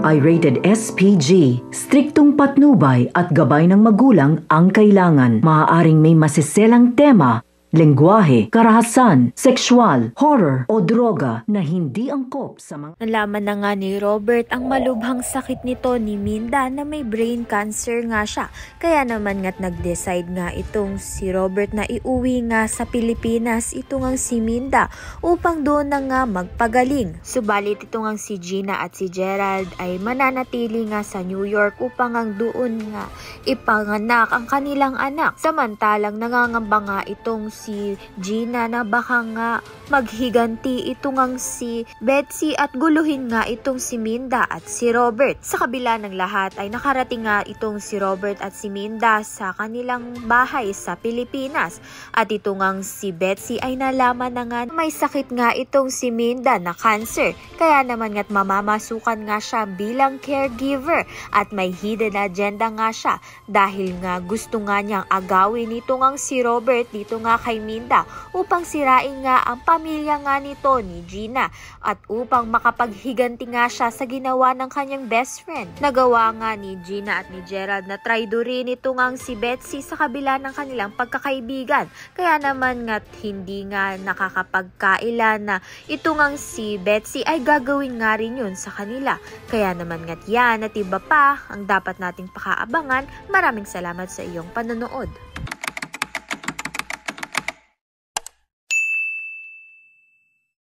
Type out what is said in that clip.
ay rated SPG. Striktong patnubay at gabay ng magulang ang kailangan. Maaaring may masiselang tema, lengguwahe, karahasan, sexual, horror o droga na hindi angkop sa mga... Nalaman na nga ni Robert ang malubhang sakit nito ni Minda na may brain cancer nga siya. Kaya naman nga't nag-decide nga itong si Robert na iuwi nga sa Pilipinas ito ngang si Minda upang doon na nga magpagaling. Subalit ito ngang si Gina at si Gerald ay mananatili nga sa New York upang ang doon nga ipanganak ang kanilang anak. Samantalang nangangamba nga itong si Gina na baka nga maghiganti itong si Betsy at guluhin nga itong si Minda at si Robert. Sa kabila ng lahat ay nakarating nga itong si Robert at si Minda sa kanilang bahay sa Pilipinas. At itong si Betsy ay nalaman na nga may sakit nga itong si Minda na cancer. Kaya naman nga't mamamasukan nga siya bilang caregiver at may hidden agenda nga siya dahil nga gusto nga niyang agawin itong si Robert dito nga kay Minda upang sirain nga ang pamilya nga nito ni Gina at upang makapaghiganti nga siya sa ginawa ng kanyang best friend. Nagawa nga ni Gina at ni Gerald na traidorin ito nga si Betsy sa kabila ng kanilang pagkakaibigan. Kaya naman nga't hindi nga nakakapagkaila na ito nga si Betsy ay gagawin nga rin yun sa kanila. Kaya naman nga't yan at iba pa ang dapat nating pakaabangan. Maraming salamat sa iyong panonood.